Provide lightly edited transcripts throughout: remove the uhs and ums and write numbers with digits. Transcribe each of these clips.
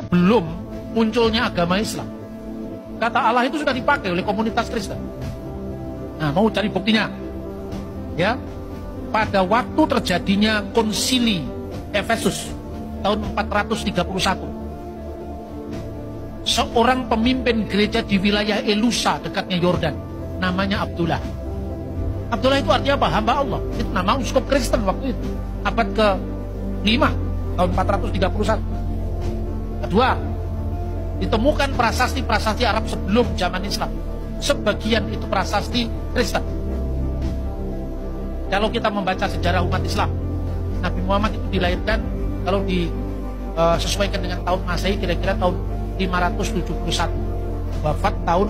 sebelum munculnya agama Islam. Kata Allah itu sudah dipakai oleh komunitas Kristen. Nah, mau cari buktinya? Ya, pada waktu terjadinya konsili Efesus tahun 431, seorang pemimpin gereja di wilayah Elusa dekatnya Yordan, namanya Abdullah. Abdullah itu artinya apa? Hamba Allah. Itu nama uskup Kristen waktu itu, abad ke-5 tahun 431. Kedua, ditemukan prasasti-prasasti Arab sebelum zaman Islam. Sebagian itu prasasti Kristen. Kalau kita membaca sejarah umat Islam, Nabi Muhammad itu dilahirkan, kalau disesuaikan dengan tahun Masehi, kira-kira tahun 571, wafat tahun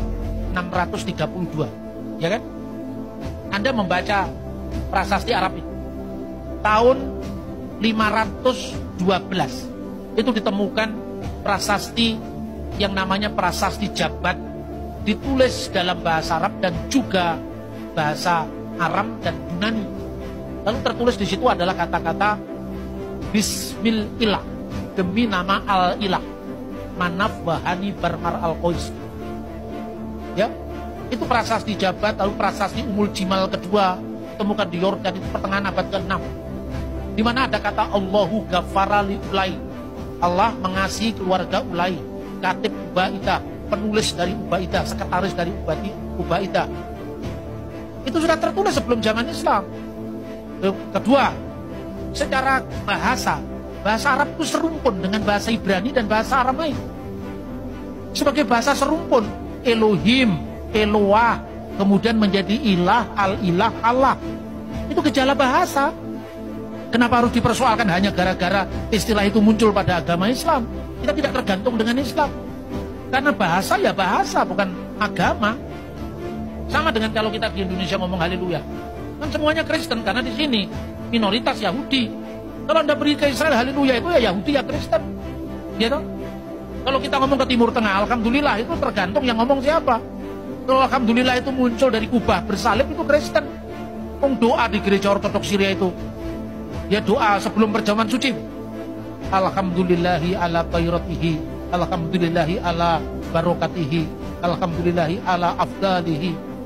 632, ya kan? Anda membaca prasasti Arab itu tahun 512 itu ditemukan prasasti yang namanya prasasti Jabat, ditulis dalam bahasa Arab dan juga bahasa Aram dan Yunani. Lalu tertulis di situ adalah kata-kata Bismillah, demi nama Al-Ilah, Manaf Wahani Barmar Al-Qais. Ya, itu prasasti Jabat. Lalu prasasti Umul Jimal kedua temukan di Yordan, itu pertengahan abad ke-6, di mana ada kata Allahu Ghafara li Ulai, Allah mengasihi keluarga Ulai, katib Ubaidah, penulis dari Ubaidah, sekretaris dari Ubaidah. Itu sudah tertulis sebelum zaman Islam. Kedua, secara bahasa Arab itu serumpun dengan bahasa Ibrani dan bahasa Aramaik. Sebagai bahasa serumpun, Elohim, Eloah, kemudian menjadi ilah, al-ilah, Allah. Itu gejala bahasa. Kenapa harus dipersoalkan hanya gara-gara istilah itu muncul pada agama Islam? Kita tidak tergantung dengan Islam. Karena bahasa ya bahasa, bukan agama. Sama dengan kalau kita di Indonesia ngomong haleluya. Kan semuanya Kristen, karena di sini minoritas Yahudi. Kalau Anda beri ke Israel haleluya, itu ya Yahudi ya Kristen. Ya toh? Kalau kita ngomong ke Timur Tengah, alhamdulillah, itu tergantung yang ngomong siapa. Kalau alhamdulillah itu muncul dari kubah bersalib, itu Kristen. Doa di gereja Ortodoks Syria itu, ya doa sebelum perjamuan suci. Alhamdulillahi ala khairatihi, alhamdulillahi ala barokatihi, alhamdulillahi ala afdalihi.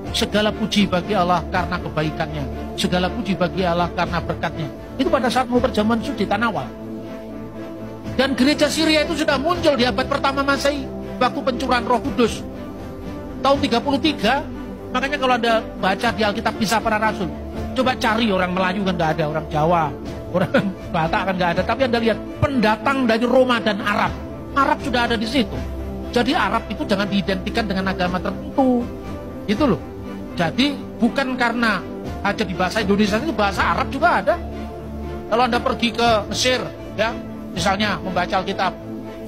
Segala puji bagi Allah karena kebaikannya, segala puji bagi Allah karena berkatnya. Itu pada saat mau perjamuan suci Tanawal. Dan gereja Syria itu sudah muncul di abad pertama Masehi, waktu pencurahan Roh Kudus tahun 33. Makanya kalau Anda baca di Alkitab Kisah Para Rasul, coba cari orang Melayu kan nggak ada, orang Jawa, orang Batak kan nggak ada. Tapi Anda lihat pendatang dari Roma dan Arab, Arab sudah ada di situ. Jadi Arab itu jangan diidentikan dengan agama tertentu, itu loh. Jadi bukan karena aja di bahasa Indonesia, itu bahasa Arab juga ada. Kalau Anda pergi ke Mesir, ya, misalnya membaca Alkitab,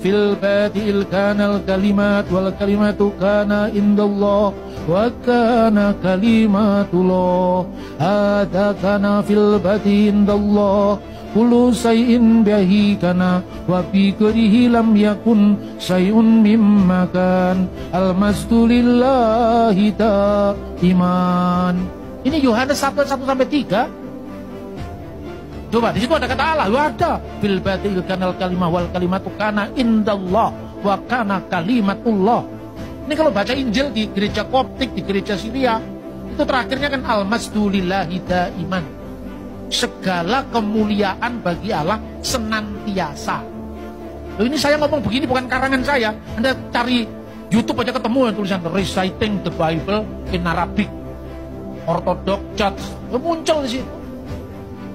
fil badil kanal kalimat wal kalimatu kana indallah wa kana kalimatullah hada kana fil badi indallah kullu say'in bihi kana wa bi ghairihi lam yakun say'un mimma kan almasdulillahi ta iman. Ini Yohanes 1:1-3. Coba di situ ada kata Allah, ada bil batil kanal kalimah wal kalimatu kana indallah wa kana kalimatullah. Ini kalau baca Injil di gereja Koptik, di gereja Syria, itu terakhirnya kan almasdulillahi daiman. Segala kemuliaan bagi Allah senantiasa. Loh, ini saya ngomong begini bukan karangan saya. Anda cari YouTube aja ketemu tulisan Reciting the Bible in Arabic, Orthodox Church, muncul di situ.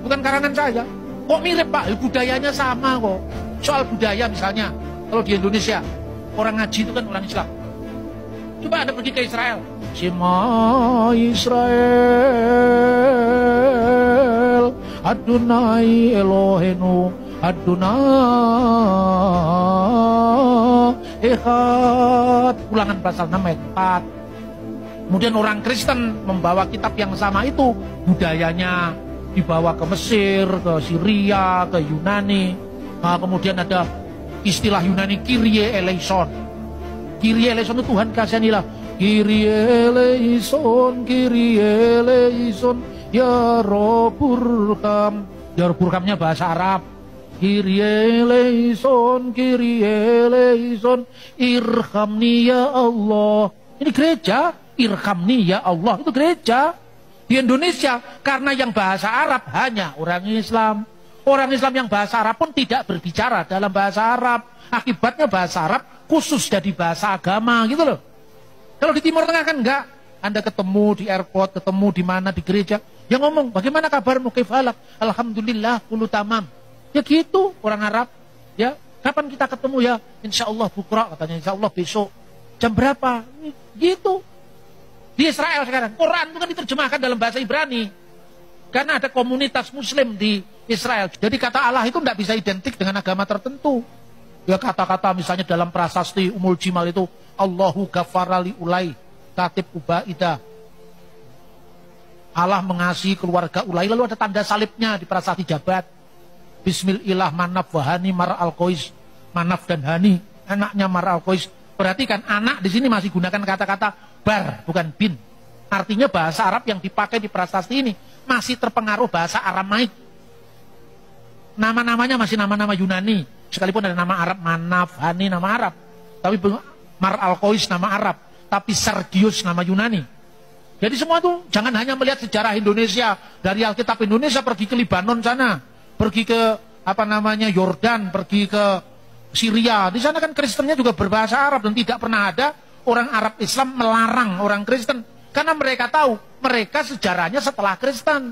Bukan karangan saya. Kok mirip Pak? Budayanya sama kok. Soal budaya misalnya, kalau di Indonesia orang ngaji itu kan orang Islam. Coba Anda pergi ke Israel, Shema Israel Adonai Elohenu Adonai Echad. Ulangan pasal 6 ayat 4. Kemudian orang Kristen membawa kitab yang sama itu, budayanya dibawa ke Mesir, ke Syria, ke Yunani. Nah, kemudian ada istilah Yunani Kyrie eleison. Kyrie eleison itu Tuhan kasihanilah. Kyrie eleison, Kyrie eleison, ya Roburkam. Ya Roburkamnya bahasa Arab. Kyrie eleison, Kyrie eleison, irhamni ya Allah. Ini gereja, irhamni ya Allah, itu gereja. Di Indonesia, karena yang bahasa Arab hanya orang Islam. Orang Islam yang bahasa Arab pun tidak berbicara dalam bahasa Arab. Akibatnya bahasa Arab khusus jadi bahasa agama gitu loh. Kalau di Timur Tengah kan enggak. Anda ketemu di airport, ketemu di mana, di gereja. Yang ngomong, bagaimana kabarmu? Kifalak? Alhamdulillah, kulu tamam. Ya gitu orang Arab. Ya, kapan kita ketemu ya? Insya Allah bukra katanya. Insya Allah besok. Jam berapa? Gitu. Di Israel sekarang Quran itu kan diterjemahkan dalam bahasa Ibrani. Karena ada komunitas Muslim di Israel. Jadi kata Allah itu tidak bisa identik dengan agama tertentu. Ya kata-kata misalnya dalam prasasti Umul Jimal itu Allahu ghafarali ulai katib ubaidah. Allah mengasihi keluarga Ulai. Lalu ada tanda salibnya di prasasti Jabat. Bismillah Manaf Wahani Mar Al-Qois. Manaf dan Hani, anaknya Mar Al-Qois. Perhatikan, anak di sini masih gunakan kata-kata bar, bukan bin. Artinya bahasa Arab yang dipakai di prasasti ini masih terpengaruh bahasa Aramaik. Nama-namanya masih nama-nama Yunani. Sekalipun ada nama Arab, Manaf, Hani, nama Arab. Tapi Mar Al-Qois nama Arab. Tapi Sergius nama Yunani. Jadi semua itu jangan hanya melihat sejarah Indonesia. Dari Alkitab Indonesia pergi ke Libanon sana. Pergi ke Yordan, pergi ke Syria. Di sana kan Kristennya juga berbahasa Arab dan tidak pernah ada orang Arab Islam melarang orang Kristen karena mereka tahu mereka sejarahnya setelah Kristen.